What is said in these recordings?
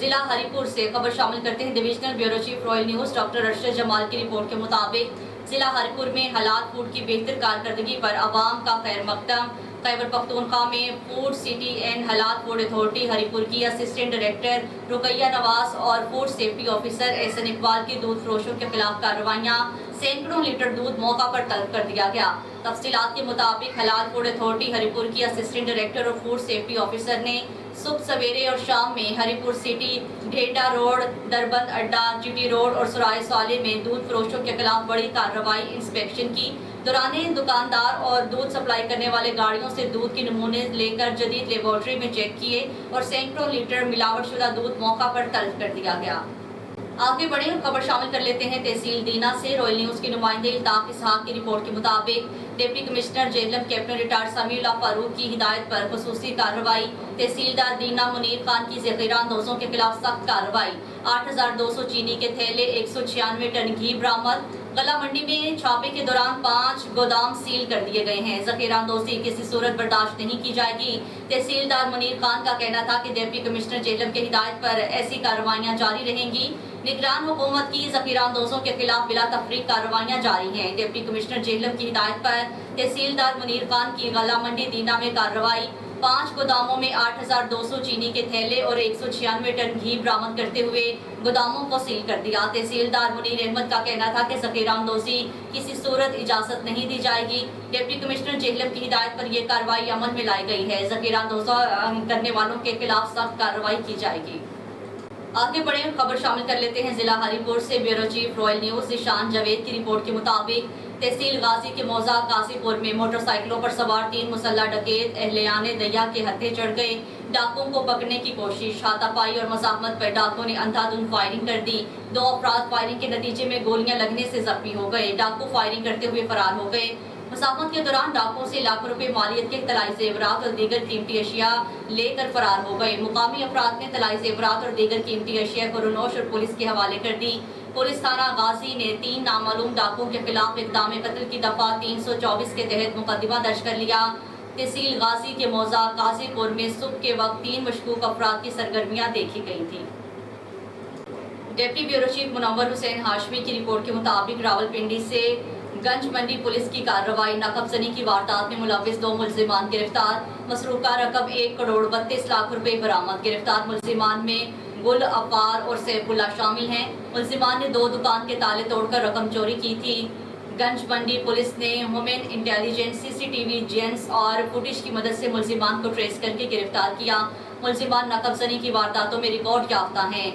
ضلع ہری پور سے خبر شامل کرتے ہیں divisional bureau chief Royal News doctor Arshad Jamal کی رپورٹ کے مطابق ضلع ہری پور میں حلال فوڈ کی بہتر کارکردگی پر عوام کا خیر مقدم۔ خیبر پختونخوا میں فوڈ سٹی اینڈ حلال فوڈ اتھارٹی ہری پور کی اسسٹنٹ ڈائریکٹر رقیہ نواز اور food safety officer Ahsan Iqbal کی دودھ فروشوں کے خلاف کارروائیاں، سینکڑوں لیٹر دودھ موقع پر طلب کر دیا گیا۔ تفصیلات کے مطابق حلال فوڈ اتھارٹی ہری پور کی اسسٹنٹ ڈائریکٹر اور فوڈ سیفٹی آفیسر نے صبح سویرے اور شام میں ہری پور سٹی، ڈھیڈا روڈ، دربند اڈا، جی روڈ اور سرائے سالے میں دودھ فروشوں کے خلاف بڑی کارروائی انسپیکشن کی۔ دوران دکاندار اور دودھ سپلائی کرنے والے گاڑیوں سے دودھ کے نمونے لے کر جدید لیبارٹری میں چیک کیے اور سینکڑوں لیٹر ملاوٹ شدہ دودھ موقع پر طلب کر دیا گیا۔ آگے بڑھیں اور خبر شامل کر لیتے ہیں تحصیل دینا سے۔ رائل نیوز کے نمائندے الطاف اسحاق کی رپورٹ کے مطابق deputy commissioner Jhelum captain retired Samiullah Farooq کی ہدایت پر خصوصی کارروائی۔ تحصیلدار دینا منیر خان کی ذخیرہ اندوزوں کے خلاف سخت کارروائی۔ 8200 چینی کے تھیلے، 196 ٹن گھی برآمد۔ غلہ منڈی میں چھاپے کے دوران 5 گودام سیل کر دیے گئے ہیں۔ ذخیرہ اندوزی کسی صورت برداشت نہیں کی جائے گی۔ تحصیلدار منیر خان کا کہنا تھا کہ ڈپٹی کمشنر جہلم کی ہدایت پر ایسی کارروائیاں جاری رہیں گی۔ نگران حکومت کی ذخیرہ اندوزوں کے خلاف بلا تفریق کارروائیاں جاری ہیں۔ ڈپٹی کمشنر جہلم کی ہدایت پر تحصیلدار منیر خان کی غلہ منڈی دینا میں کارروائی۔ 5 گوداموں میں 8200 چینی کے تھیلے اور 196 ٹن گھی برآمد کرتے ہوئے گوداموں کو سیل کر دیا۔ تحصیلدار منیر احمد کا کہنا تھا کہ ذخیرہ اندوزی کسی صورت اجازت نہیں دی جائے گی۔ ڈپٹی کمشنر جہلم کی ہدایت پر یہ کارروائی عمل میں لائی گئی ہے۔ ذخیرہ اندوزی کرنے والوں کے خلاف سخت کارروائی کی جائے گی۔ آگے بڑھیں اور خبر شامل کر لیتے ہیں ضلع ہری پور سے۔ Bureau chief Royal news Zeeshan Javed کی رپورٹ کے مطابق تحصیل غازی کے موضع قاضی پور میں موٹر سائیکلوں پر سوار 3 مسلح ڈکیت اہلیان دیا کے ہتھے چڑھ گئے۔ ڈاکوؤں کو پکڑنے کی کوشش، ہاتھا پائی اور مزاحمت پر ڈاکوؤں نے اندھا دھند فائرنگ کر دی۔ 2 افراد فائرنگ کے نتیجے میں گولیاں لگنے سے زخمی ہو گئے۔ ڈاکو فائرنگ کرتے ہوئے فرار ہو گئے۔ مزاحمت کے دوران ڈاکوؤں سے لاکھوں روپے مالیت کے طلائی زیورات اور دیگر قیمتی اشیاء لے کر فرار ہو گئے۔ مقامی افراد نے طلائی زیورات اور دیگر قیمتی اشیاء کو رنوش اور پولیس کے حوالے کر دی۔ پولیس تھانہ غازی نے 3 نامعلوم ڈاکوؤں کے خلاف اقدام قتل کی دفعہ 324 کے تحت مقدمہ درج کر لیا۔ تحصیل غازی کے موضع قاضی پور میں صبح کے وقت 3 مشکوک افراد کی سرگرمیاں دیکھی گئی تھیں۔ ڈپٹی بیورو چیف منور حسین ہاشمی کی رپورٹ کے مطابق راولپنڈی سے گنج منڈی پولیس کی کارروائی۔ نقب زنی کی واردات میں ملوث 2 ملزمان گرفتار۔ مسروقہ رقم 1 کروڑ 32 لاکھ روپے برآمد۔ گرفتار ملزمان میں گل افار اور سیف اللہ شامل ہیں۔ ملزمان نے 2 دکان کے تالے توڑ کر رقم چوری کی تھی۔ گنج منڈی پولیس نے ہیومن انٹیلیجنس، CCTV ویژنس اور فوٹیج کی مدد سے ملزمان کو ٹریس کر کے گرفتار کیا۔ ملزمان نقب زنی کی وارداتوں میں ریکارڈ یافتہ ہیں۔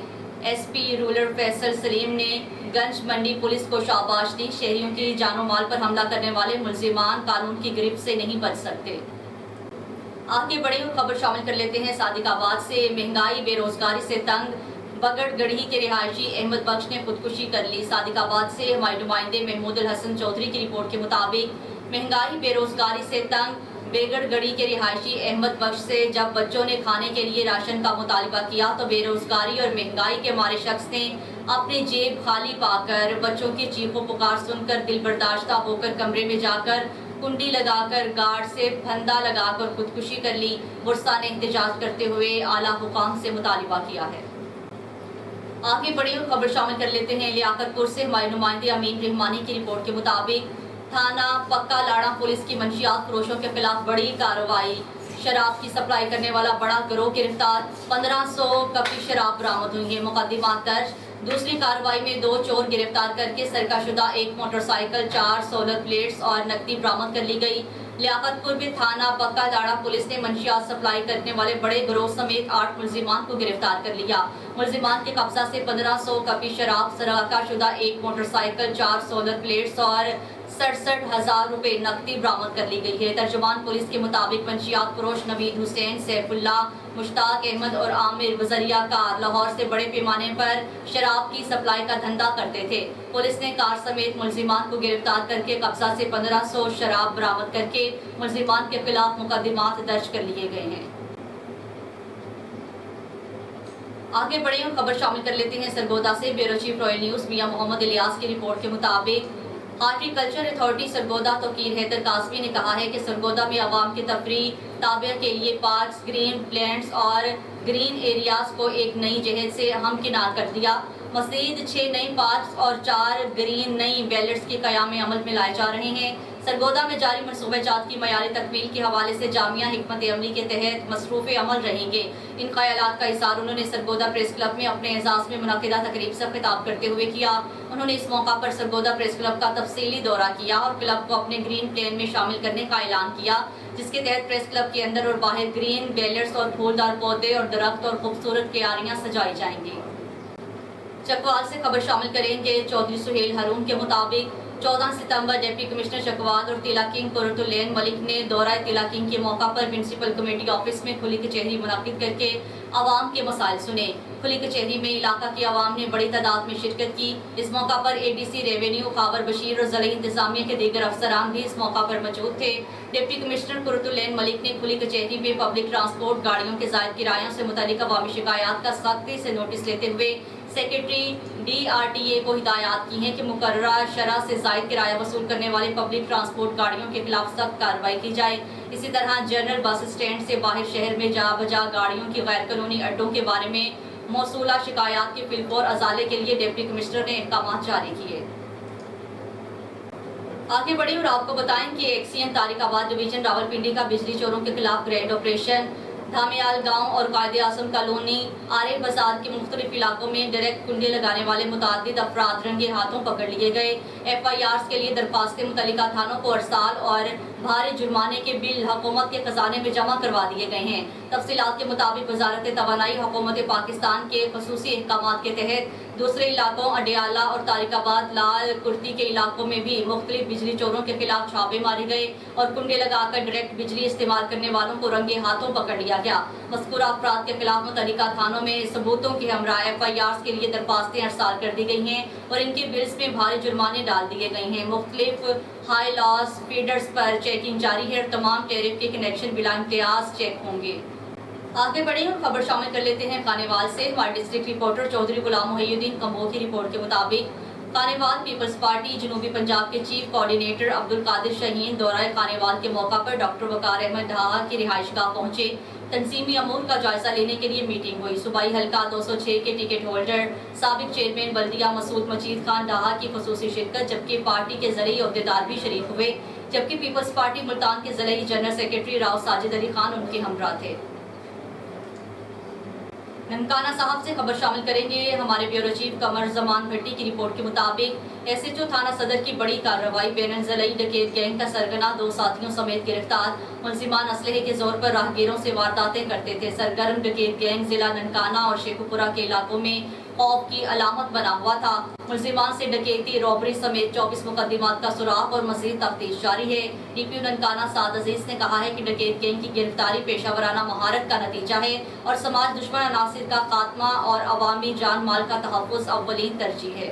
SP رولر فیصل سلیم نے گنج منڈی پولیس کو شاباش دی۔ شہریوں کی جان و مال پر حملہ کرنے والے ملزمان قانون کی گرفت سے نہیں بچ سکتے۔ آگے بڑھیں اور خبر شامل کر لیتے ہیں صادق آباد سے۔ مہنگائی بے روزگاری سے تنگ بگڑ گڑھی کے رہائشی احمد بخش نے خودکشی کر لی۔ صادق آباد سے ہمارے نمائندے محمود الحسن چودھری کی رپورٹ کے مطابق مہنگائی بے روزگاری سے تنگ بیگڑ گڑھی کے رہائشی احمد بخش سے جب بچوں نے کھانے کے لیے راشن کا مطالبہ کیا تو بے روزگاری اور مہنگائی کے مارے شخص نے اپنی جیب خالی پا کر بچوں کی چیخ و پکار سن کر دل برداشتہ ہو کر کمرے میں جا کر کنڈی لگا کر گارڈ سے پھندا لگا کر خودکشی کر لی۔ ورثاء نے احتجاج کرتے ہوئے اعلیٰ حکام سے مطالبہ کیا ہے۔ آگے بڑھیں اور خبر شامل کر لیتے ہیں لیاقت پور سے۔ ہمارے نمائندے امین رحمانی کی رپورٹ کے مطابق تھانہ پکا لاڑا پولیس کی منشیات فروشوں کے خلاف بڑی کارروائی۔ شراب کی سپلائی کرنے والا بڑا گروہ گرفتار۔ 1500 کپی شراب برآمد ہوئی ہے۔ مقدمات درج۔ دوسری کارروائی میں 2 چور گرفتار کر کے سرقہ شدہ 1 موٹر سائیکل، 4 سولر پلیٹس اور نقدی برآمد کر لی گئی۔ لیاقت پور میں تھانہ پکا لاڑا پولیس نے منشیات سپلائی کرنے والے بڑے گروہ سمیت 8 ملزمان کو گرفتار کر لیا۔ ملزمان کے قبضہ سے 1500 کپی شراب، سرقہ شدہ 1 موٹر سائیکل، 4 سولر پلیٹس اور 67,000 روپے نقدی برآمد کر لی گئی ہے۔ ترجمان پولیس کے مطابق منشیات فروش نوید حسین، سیف اللہ، مشتاق احمد اور عامر بذریعہ کار لاہور سے بڑے پیمانے پر شراب کی سپلائی کا دھندا کرتے تھے۔ پولیس نے کار سمیت ملزمان کو گرفتار کر کے قبضہ سے 1500 شراب برآمد کر کے ملزمان کے خلاف مقدمات درج کر لیے گئے ہیں۔ آگے بڑھیں اور خبر شامل کر لیتے ہیں سرگودا سے۔ بیورو چیف رائل نیوز میاں محمد الیاس کی رپورٹ کے مطابق ہارٹی کلچر اتھارٹی سرگودا توقیر حیدر قاسمی نے کہا ہے کہ سرگودا میں عوام کی تفریح تابع کے لیے پارکس، گرین پلانٹس اور گرین ایریاز کو ایک نئی جہت سے ہمکنار کر دیا۔ مزید 6 نئی پارکس اور 4 گرین نئی بیلٹس کے قیام عمل میں لائے جا رہے ہیں۔ سرگودا میں جاری منصوبہ جات کی معیاری تکمیل کے حوالے سے جامعہ حکمت عملی کے تحت مصروف عمل رہیں گے۔ ان خیالات کا اظہار انہوں نے سرگودا پریس کلب میں اپنے اعزاز میں منعقدہ تقریب سے خطاب کرتے ہوئے کیا۔ انہوں نے اس موقع پر سرگودا پریس کلب کا تفصیلی دورہ کیا اور کلب کو اپنے گرین پلان میں شامل کرنے کا اعلان کیا، جس کے تحت پریس کلب کے اندر اور باہر گرین بیلٹس اور پھولدار پودے اور درخت اور خوبصورت کیاریاں سجائی جائیں گی۔ چکوال سے خبر شامل کریں گے۔ چودھری سہیل ہارون کے مطابق 14 ستمبر ڈپٹی کمشنر چکوال اور تیلا کنگ قرۃ العین ملک نے دورہ تیلا کنگ کے موقع پر میونسپل کمیٹی آفس میں کھلی کچہری منعقد کر کے عوام کے مسائل سنے۔ کھلی کچہری میں علاقہ کی عوام نے بڑی تعداد میں شرکت کی۔ اس موقع پر A D C revenue Khawar Bashir اور ضلعی انتظامیہ کے دیگر افسران بھی اس موقع پر موجود تھے۔ ڈپٹی کمشنر قرۃ العین ملک نے کھلی کچہری میں پبلک ٹرانسپورٹ گاڑیوں کے زائد کرایوں سے متعلق عوامی شکایات کا سختی سے نوٹس لیتے ہوئے secretary D R T A کو ہدایات کی ہیں کہ مقررہ شرح سے زائد کرایہ وصول کرنے والی پبلک ٹرانسپورٹ گاڑیوں کے خلاف سخت کارروائی کی جائے۔ اسی طرح جنرل بس اسٹینڈ سے باہر شہر میں جا بجا گاڑیوں کی غیر قانونی اڈوں کے بارے میں موصولہ شکایات کے فلفور ازالے کے لیے ڈپٹی کمشنر نے احکامات جاری کیے۔ آگے بڑھیں اور آپ کو بتائیں کہ ایکسین طارق آباد ڈویژن راولپنڈی کا بجلی چوروں کے خلاف گرینڈ آپریشن دھامیال گاؤں اور قائد اعظم کالونی آرے بازار کے مختلف علاقوں میں ڈائریکٹ کنڈے لگانے والے متعدد افراد رنگے ہاتھوں پکڑ لیے گئے۔ ایف آئی آرز کے لیے درخواستیں متعلقہ تھانوں کو ارسال اور بھاری جرمانے کے بل حکومت کے خزانے میں جمع کروا دیے گئے ہیں۔ تفصیلات کے مطابق وزارت توانائی حکومت پاکستان کے خصوصی احکامات کے تحت دوسرے علاقوں اڈیالہ اور طارق آباد لال کرتی کے علاقوں میں بھی مختلف بجلی چوروں کے خلاف چھاپے مارے گئے اور کنڈے لگا کر ڈائریکٹ بجلی استعمال کرنے والوں کو رنگے ہاتھوں پکڑ لیا گیا۔ مذکورہ افراد کے خلاف متعلقہ تھانوں میں ثبوتوں کے ہمراہ ایف آئی آرز کے لیے درخواستیں ارسال کر دی گئی ہیں اور ان کے بلز میں بھاری جرمانے ڈال دیے گئے ہیں۔ مختلف ہائی لاس فیڈرز پر چیکنگ جاری ہے اور تمام ٹیرف کے کنیکشن بلا امتیاز چیک ہوں گے۔ آگے بڑھیں اور خبر شامل کر لیتے ہیں خانیوال سے۔ ہمارے ڈسٹرکٹ رپورٹر چودھری غلام محی الدین کمبو کی رپورٹ کے مطابق خانیوال پیپلز پارٹی جنوبی پنجاب کے چیف کوارڈینیٹر عبد القادر شاہین دورہ خانیوال کے موقع پر ڈاکٹر وقار احمد ڈھاہا کی رہائش گاہ پہنچے۔ تنظیمی امور کا جائزہ لینے کے لیے میٹنگ ہوئی۔ صوبائی حلقہ 206 کے ٹکٹ ہولڈر سابق چیئرمین بلدیہ مسعود مجید خان ڈھاہا کی خصوصی شرکت، جبکہ پارٹی کے زرعی عہدیدار بھی شریک ہوئے، جبکہ پیپلز پارٹی ملتان کے زرعی جنرل سیکرٹری راؤ ساجد علی خان ان کے ہمراہ تھے۔ ننکانہ صاحب سے خبر شامل کریں گے۔ ہمارے بیورو چیف قمر زمان بھٹی کی رپورٹ کے مطابق ایس ایچ او تھانہ صدر کی بڑی کارروائی، بین الضلعی ڈکیت گینگ کا سرگنا 2 ساتھیوں سمیت گرفتار۔ ملزمان اسلحے کے زور پر راہگیروں سے وارداتیں کرتے تھے۔ سرگرم ڈکیت گینگ ضلع ننکانہ اور شیخوپورہ کے علاقوں میں خوف کی علامت بنا ہوا تھا۔ ملزمان سے ڈکیتی، رابری سمیت 24 مقدمات کا سراغ اور مزید تفتیش جاری ہے۔ ڈی پی او ننکانہ سعد عزیز نے کہا ہے کہ ڈکیت گینگ کی گرفتاری پیشہ ورانہ مہارت کا نتیجہ ہے اور سماج دشمن عناصر کا خاتمہ اور عوامی جان مال کا تحفظ اولین ترجیح ہے۔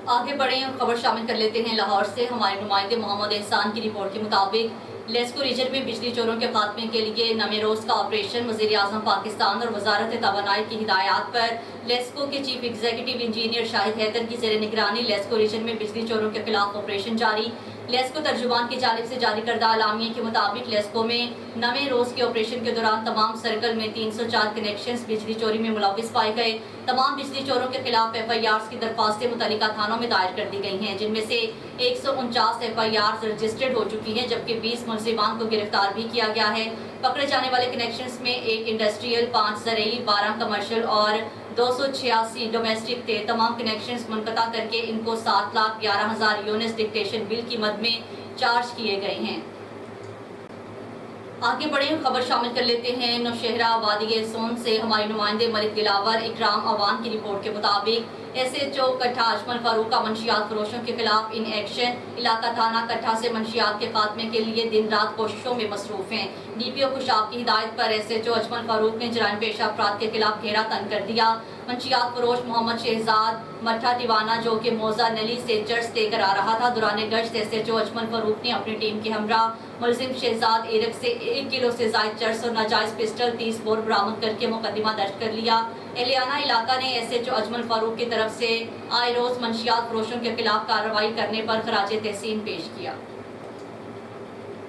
آگے بڑھیں اور خبر شامل کر لیتے ہیں لاہور سے۔ ہمارے نمائندے محمد احسان کی رپورٹ کے مطابق لیسکو ریجن میں بجلی چوروں کے خاتمے کے لیے نمے روز کا آپریشن، وزیر اعظم پاکستان اور وزارت توانائی کی ہدایات پر لیسکو کے چیف ایگزیکٹو انجینئر شاہد حیدر کی زیر نگرانی لیسکو ریجن میں بجلی چوروں کے خلاف آپریشن جاری۔ لیسکو ترجمان کی جانب سے جاری کردہ اعلامیے کے مطابق لیسکو میں نویں روز کے آپریشن کے دوران تمام سرکل میں 304 کنیکشنز بجلی چوری میں ملوث پائے گئے۔ تمام بجلی چوروں کے خلاف ایف آئی آرز کی درخواستیں متعلقہ تھانوں میں دائر کر دی گئی ہیں، جن میں سے 149 ایف آئی آرز رجسٹرڈ ہو چکی ہیں، جبکہ 20 ملزمان کو گرفتار بھی کیا گیا ہے۔ پکڑے جانے والے کنیکشنز میں 1 انڈسٹریل، 5 زرعی، 12 کمرشل اور 286 ڈومیسٹک تھے۔ تمام کنیکشنز منقطع کر کے ان کو 7,11,000 یونٹس ڈکٹیشن بل کی مد میں چارج کیے گئے ہیں۔ آگے بڑھیں خبر شامل کر لیتے ہیں نوشہرہ وادی سون سے۔ ہمارے نمائندے ملک دلاور اکرام اوان کی رپورٹ کے مطابق ایس ایچ او کٹھا اجمل فاروق کا منشیات فروشوں کے خلاف ان ایکشن۔ علاقہ تھانہ کٹھا سے منشیات کے خاتمے کے لیے دن رات کوششوں میں مصروف ہیں۔ ڈی پی او خوشاب کی ہدایت پر ایس ایچ او اجمل فاروق نے جرائم پیشہ افراد کے خلاف گھیرا تنگ کر دیا۔ منشیات فروش محمد شہزاد مٹھا ٹیوانا، جو کہ موزہ نلی سے چرس لے کر آ رہا تھا، دوران گشت ایس ایچ او اجمل فاروق نے اپنی ٹیم کے ہمراہ ملزم شہزاد ایرک سے 1 کلو سے زائد چرس اور ناجائز پسٹل 30 بور برآمد کر کے مقدمہ درج کر لیا۔ اہلیانہ علاقہ نے ایس ایچ او اجمل فاروق کی طرف سے آئے روز منشیات فروشوں کے خلاف کارروائی کرنے پر خراج تحسین پیش کیا۔